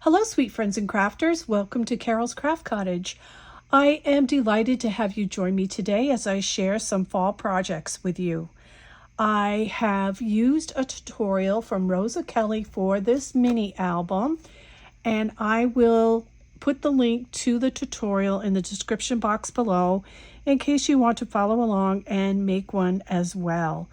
Hello, sweet friends and crafters. Welcome to Carol's Craft Cottage. I am delighted to have you join me today as I share some fall projects with you. I have used a tutorial from Rosa Kelly for this mini album, and I will put the link to the tutorial in the description box below in case you want to follow along and make one as well.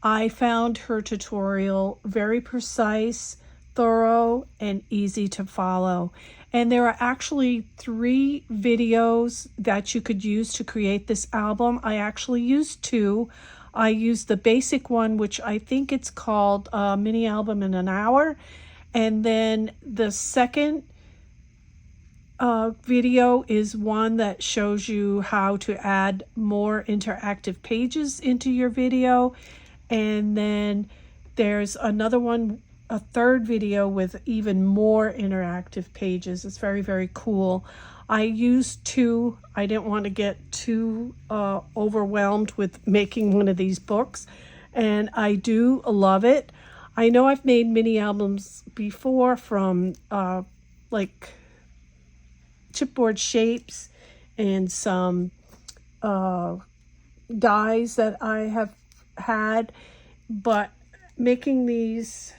I found her tutorial very precise, thorough, and easy to follow. And there are actually 3 videos that you could use to create this album. I actually used 2. I used the basic one, which I think it's called Mini Album in an Hour. And then the second video is one that shows you how to add more interactive pages into your video. And then there's another one, a third video with even more interactive pages. It's very, very cool. I used 2. I didn't want to get too overwhelmed with making one of these books, and I do love it. I know I've made mini albums before from like chipboard shapes and some dies that I have had, but making these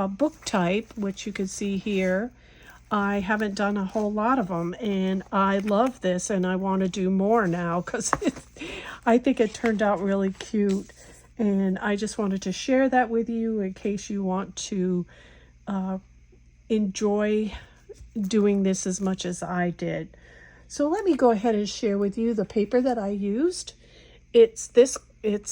book type, which you can see here, I haven't done a whole lot of them, and I love this and I want to do more now because I think it turned out really cute, and I just wanted to share that with you in case you want to enjoy doing this as much as I did. So let me go ahead and share with you the paper that I used. It's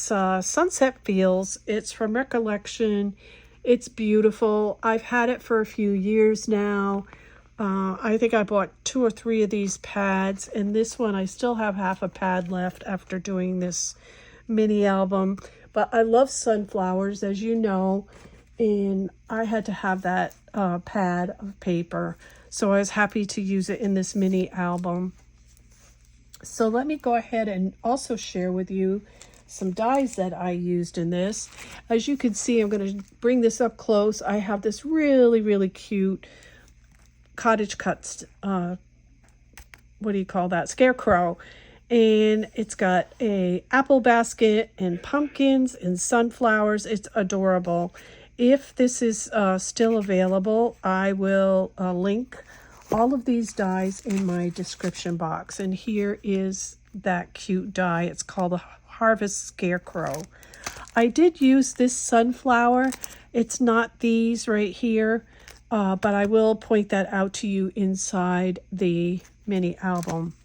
Sunset Feels. It's from Recollection. It's beautiful. I've had it for a few years now. I think I bought 2 or 3 of these pads, and this one I still have half a pad left after doing this mini album. But I love sunflowers, as you know, and I had to have that pad of paper, so I was happy to use it in this mini album. So let me go ahead and also share with you some dies that I used in this. As you can see, I'm going to bring this up close. I have this really, really cute Cottagecutz, Scarecrow. And it's got a apple basket and pumpkins and sunflowers. It's adorable. If this is still available, I will link all of these dies in my description box. And here is that cute die. It's called a Harvest Scarecrow. I did use this sunflower. It's not these right here, but I will point that out to you inside the mini album.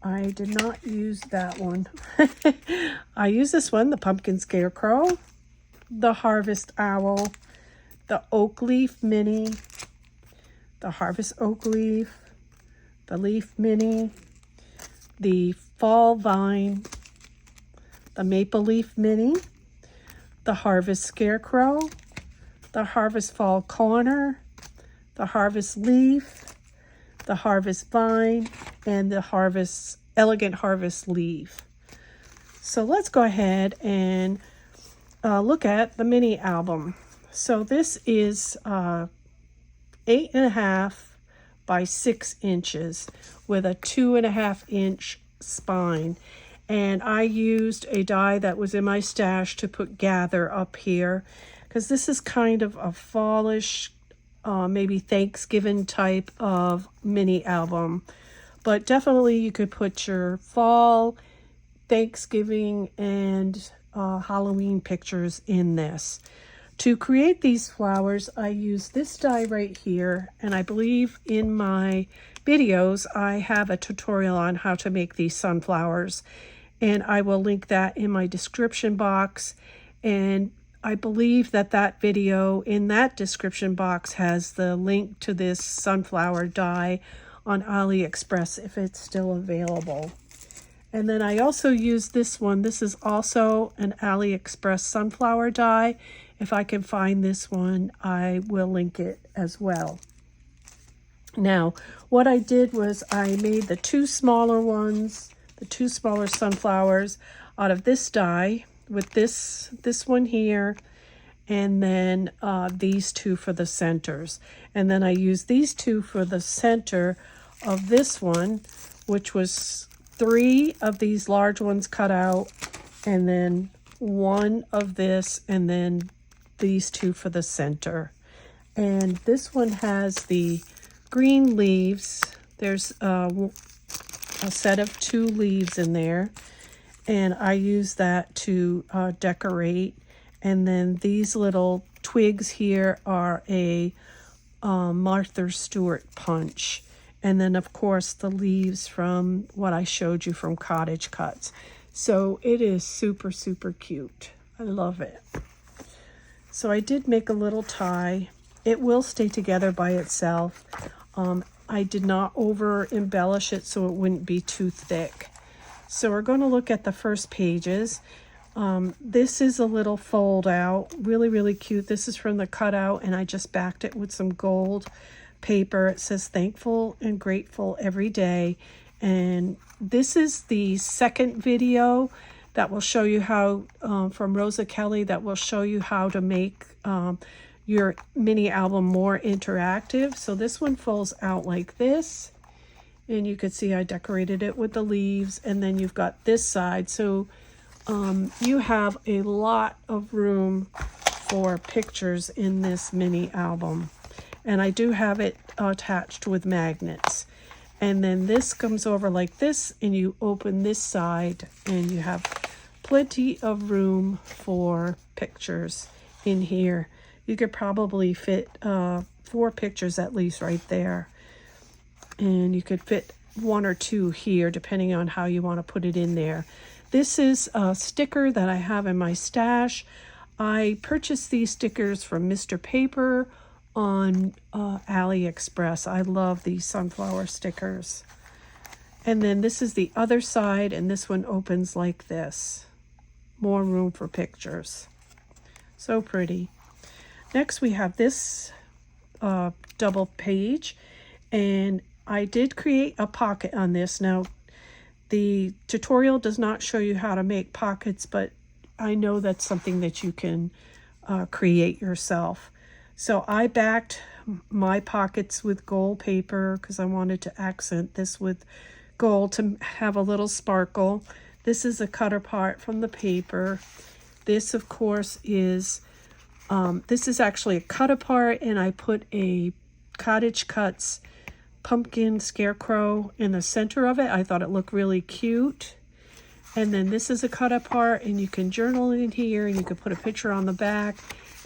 I did not use that one. I used this one, the Pumpkin Scarecrow, the Harvest Owl, the Oak Leaf Mini, the Harvest Oak Leaf, the Leaf Mini, the Fall Vine, the Maple Leaf Mini, the Harvest Scarecrow, the Harvest Fall Corner, the Harvest Leaf, the Harvest Vine, and the Elegant Harvest Leaf. So let's go ahead and look at the mini album. So this is 8.5 by 6 inches with a 2.5 inch spine. And I used a die that was in my stash to put Gather up here, because this is kind of a fallish, maybe Thanksgiving type of mini album. But definitely you could put your fall, Thanksgiving, and Halloween pictures in this. To create these flowers, I use this die right here, and I believe in my videos I have a tutorial on how to make these sunflowers, and I will link that in my description box. And I believe that video in that description box has the link to this sunflower die on AliExpress if it's still available. And then I also use this one. This is also an AliExpress sunflower die. If I can find this one, I will link it as well. Now, what I did was I made the 2 smaller ones, the 2 smaller sunflowers out of this die with this one here, and then these two for the centers. And then I used these two for the center of this one, which was 3 of these large ones cut out, and then 1 of this, and then these 2 for the center. And this one has the green leaves. There's a set of 2 leaves in there, and I use that to decorate. And then these little twigs here are a Martha Stewart punch. And then, of course, the leaves from what I showed you from Cottagecutz. So it is super, super cute. I love it. So I did make a little tie. It will stay together by itself. I did not over embellish it so it wouldn't be too thick. So we're going to look at the first pages. This is a little fold out, really, really cute. This is from the cutout, and I just backed it with some gold paper. It says thankful and grateful every day. And this is the second video that will show you how, from Rosa Kelly, that will show you how to make your mini album more interactive. So this one folds out like this, and you can see I decorated it with the leaves, and then you've got this side. So you have a lot of room for pictures in this mini album. And I do have it attached with magnets. And then this comes over like this, and you open this side, and you have plenty of room for pictures in here. You could probably fit 4 pictures at least right there. And you could fit 1 or 2 here, depending on how you want to put it in there. This is a sticker that I have in my stash. I purchased these stickers from Mr. Paper on AliExpress. I love these sunflower stickers. And then this is the other side, and this one opens like this. More room for pictures. So pretty. Next we have this double page, and I did create a pocket on this. Now the tutorial does not show you how to make pockets, but I know that's something that you can create yourself. So I backed my pockets with gold paper because I wanted to accent this with gold to have a little sparkle. This is a cut apart from the paper. This, of course, is this is actually a cut apart, and I put a Cottagecutz pumpkin scarecrow in the center of it. I thought it looked really cute. And then this is a cut apart, and you can journal in here, and you can put a picture on the back.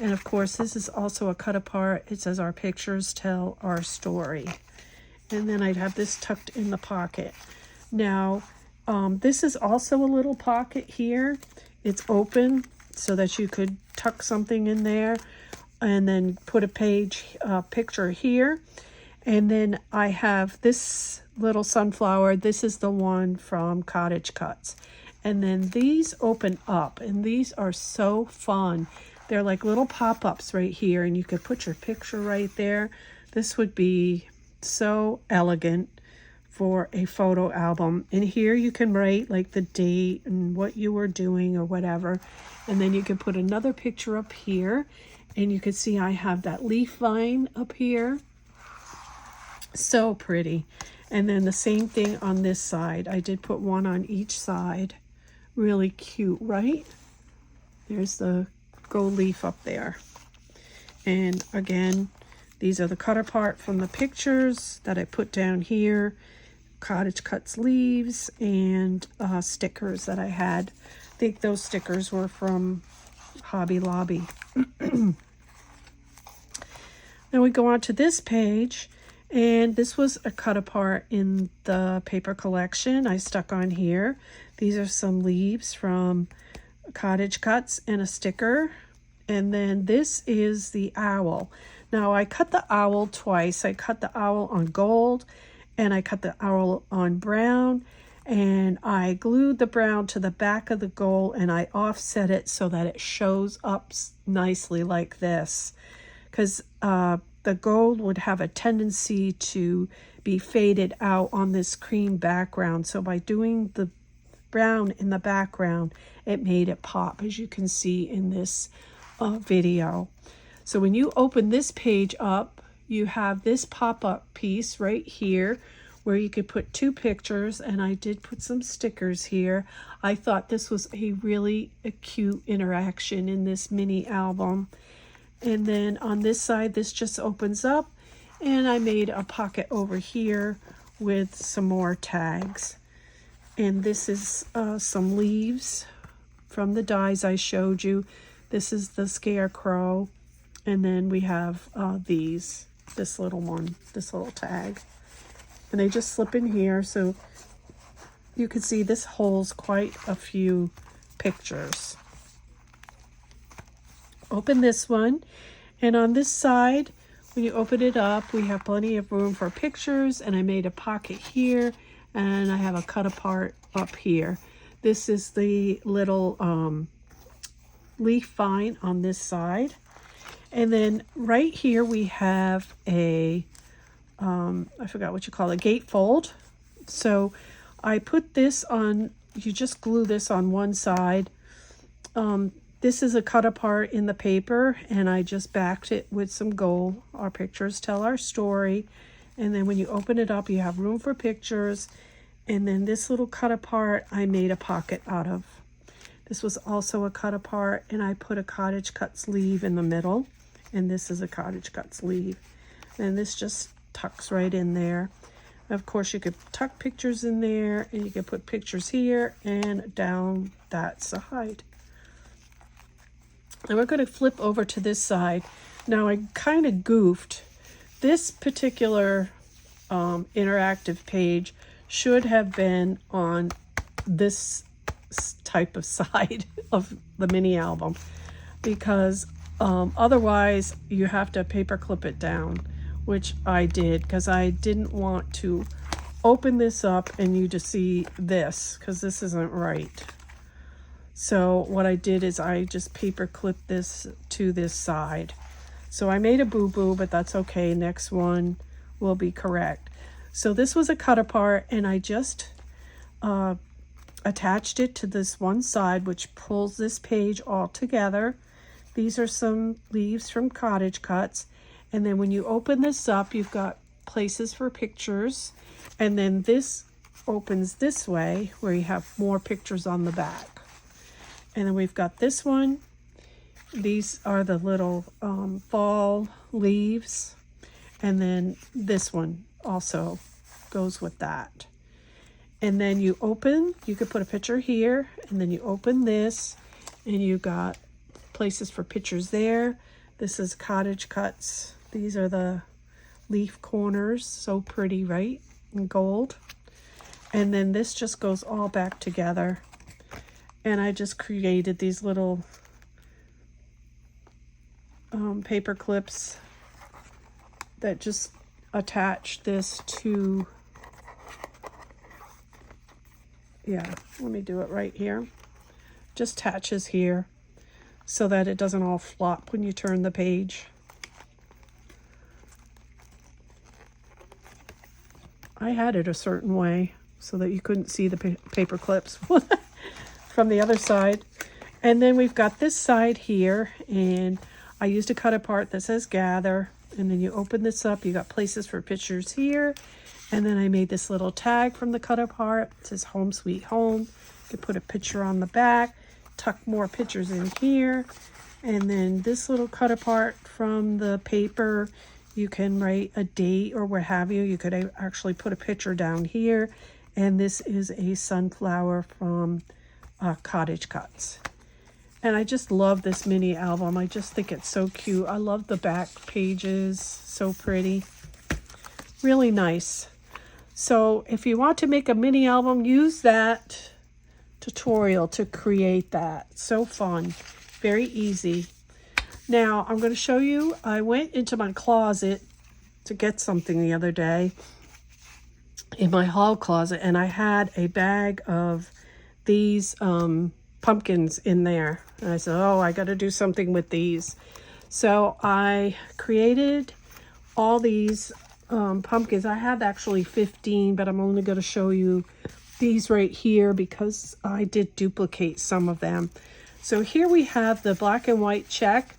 And of course, this is also a cut apart. It says our pictures tell our story. And then I'd have this tucked in the pocket. Now, this is also a little pocket here. It's open so that you could tuck something in there, and then put a picture here. And then I have this little sunflower. This is the one from Cottagecutz. And then these open up, and these are so fun. They're like little pop-ups right here, and you could put your picture right there. This would be so elegant for a photo album. And here you can write like the date and what you were doing or whatever. And then you can put another picture up here, and you can see I have that leaf vine up here. So pretty. And then the same thing on this side. I did put one on each side. Really cute, right? There's the gold leaf up there. And again, these are the cut apart from the pictures that I put down here. Cottagecutz leaves and stickers that I had. I think those stickers were from Hobby Lobby. Then we go on to this page, and this was a cut apart in the paper collection I stuck on here. These are some leaves from Cottagecutz and a sticker. And then this is the owl. Now I cut the owl twice. I cut the owl on gold, and I cut the owl on brown, and I glued the brown to the back of the gold, and I offset it so that it shows up nicely like this, because the gold would have a tendency to be faded out on this cream background. So by doing the brown in the background, it made it pop, as you can see in this video. So when you open this page up, you have this pop-up piece right here where you could put 2 pictures, and I did put some stickers here. I thought this was a really cute interaction in this mini album. And then on this side, this just opens up, and I made a pocket over here with some more tags. And this is some leaves from the dies I showed you. This is the Scarecrow, and then we have this little one, this little tag. And they just slip in here, so you can see this holds quite a few pictures. Open this one, and on this side, when you open it up, we have plenty of room for pictures, and I made a pocket here, and I have a cut apart up here. This is the little leaf vine on this side. And then right here we have a, I forgot what you call it, gatefold. So I put this on, you just glue this on one side. This is a cut apart in the paper, and I just backed it with some gold. Our pictures tell our story. And then when you open it up, you have room for pictures. And then this little cut apart, I made a pocket out of. This was also a cut apart, and I put a Cottagecutz sleeve in the middle. And this is a Cottagecutz sleeve. And this just tucks right in there. Of course, you could tuck pictures in there, and you can put pictures here and down that side. And we're going to flip over to this side. Now, I kind of goofed. This particular interactive page should have been on this type of side of the mini album, because otherwise you have to paper clip it down, which I did because I didn't want to open this up and you to see this, because this isn't right. So what I did is I just paper clipped this to this side. So I made a boo-boo, but that's okay. Next one will be correct. So this was a cut apart, and I just attached it to this one side, which pulls this page all together. These are some leaves from Cottagecutz. And then when you open this up, you've got places for pictures. And then this opens this way, where you have more pictures on the back. And then we've got this one. These are the little fall leaves. And then this one also goes with that. And then you open, you could put a picture here, and then you open this, and you got places for pictures there. This is Cottagecutz. These are the leaf corners. So pretty, right? In gold. And then this just goes all back together. And I just created these little paper clips that just attach this to, yeah, let me do it right here. Just attaches here so that it doesn't all flop when you turn the page. I had it a certain way so that you couldn't see the paper clips from the other side. And then we've got this side here, and I used a cut apart that says gather. And then you open this up, you got places for pictures here. And then I made this little tag from the cut apart. It says home sweet home. You can put a picture on the back, tuck more pictures in here. And then this little cut apart from the paper, you can write a date or what have you. You could actually put a picture down here. And this is a sunflower from Cottagecutz. And I just love this mini album. I just think it's so cute. I love the back pages. So pretty. Really nice. So if you want to make a mini album, use that tutorial to create that. So fun. Very easy. Now I'm going to show you. I went into my closet to get something the other day in my hall closet, and I had a bag of these pumpkins in there. And I said, oh, I got to do something with these. So I created all these pumpkins. I have actually 15, but I'm only going to show you these right here because I did duplicate some of them. So here we have the black and white check,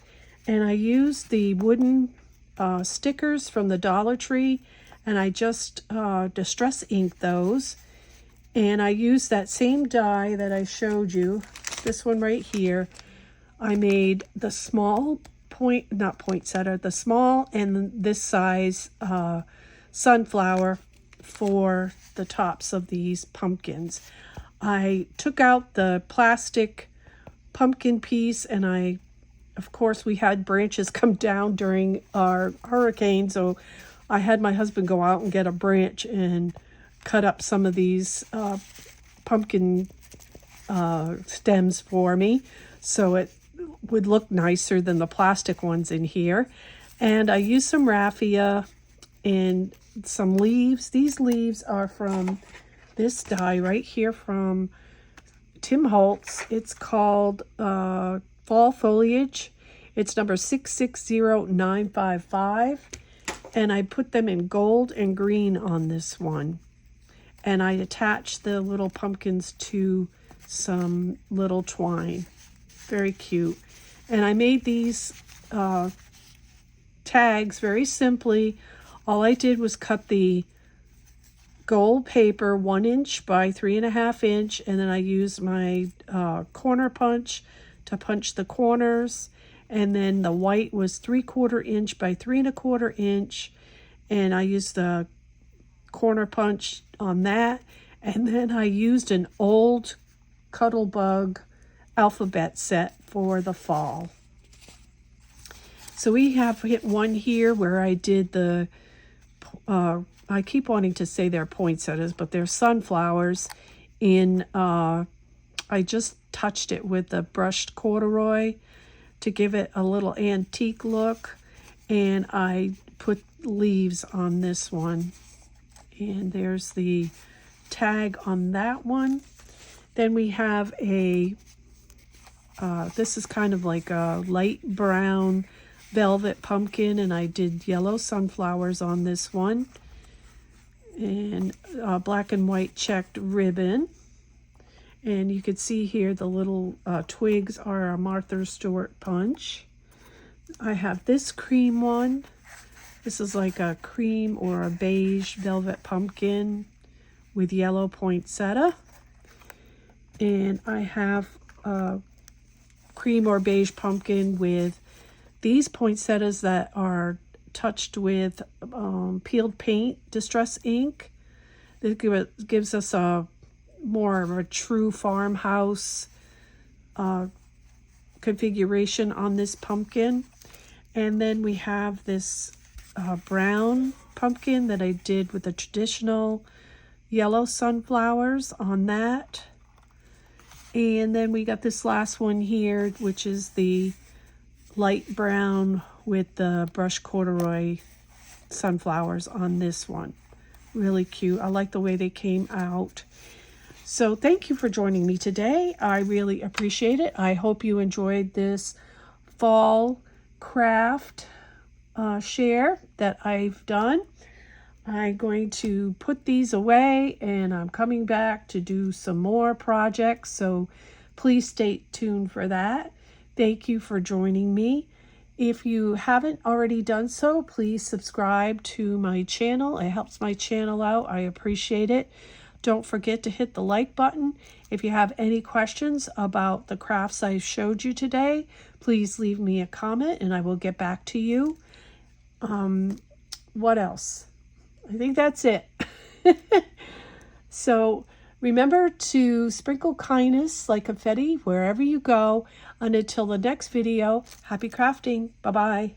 and I used the wooden stickers from the Dollar Tree, and I just distress ink those. And I used that same die that I showed you, this one right here. I made the small the small and this size sunflower for the tops of these pumpkins. I took out the plastic pumpkin piece, and of course we had branches come down during our hurricane, so I had my husband go out and get a branch and cut up some of these pumpkin stems for me, so it would look nicer than the plastic ones in here. And I used some raffia and some leaves. These leaves are from this die right here from Tim Holtz. It's called Fall Foliage. It's number 660955. And I put them in gold and green on this one. And I attached the little pumpkins to some little twine. Very cute. And I made these tags very simply. All I did was cut the gold paper 1 inch by 3.5 inch, and then I used my corner punch to punch the corners, and then the white was 3/4 inch by 3.25 inch, and I used the corner punch on that. And then I used an old Cuttlebug alphabet set for the fall. So we have hit one here where I did the I keep wanting to say they're poinsettias, but they're sunflowers in I just touched it with the brushed corduroy to give it a little antique look, and I put leaves on this one, and there's the tag on that one. Then we have a this is kind of like a light brown velvet pumpkin, and I did yellow sunflowers on this one, and black and white checked ribbon. And you can see here the little twigs are a Martha Stewart punch. I have this cream one. This is like a cream or a beige velvet pumpkin with yellow poinsettia. And I have a cream or beige pumpkin with these poinsettias that are touched with peeled paint distress ink. This gives us a more of a true farmhouse configuration on this pumpkin. And then we have this brown pumpkin that I did with the traditional yellow sunflowers on that. And then we got this last one here, which is the light brown with the brushed corduroy sunflowers on this one. Really cute. I like the way they came out. So thank you for joining me today. I really appreciate it. I hope you enjoyed this fall craft share that I've done. I'm going to put these away, and I'm coming back to do some more projects, so please stay tuned for that. Thank you for joining me. If you haven't already done so, please subscribe to my channel. It helps my channel out. I appreciate it. Don't forget to hit the like button. If you have any questions about the crafts I showed you today, please leave me a comment and I will get back to you. What else? I think that's it. So remember to sprinkle kindness like confetti wherever you go. And until the next video, happy crafting. Bye-bye.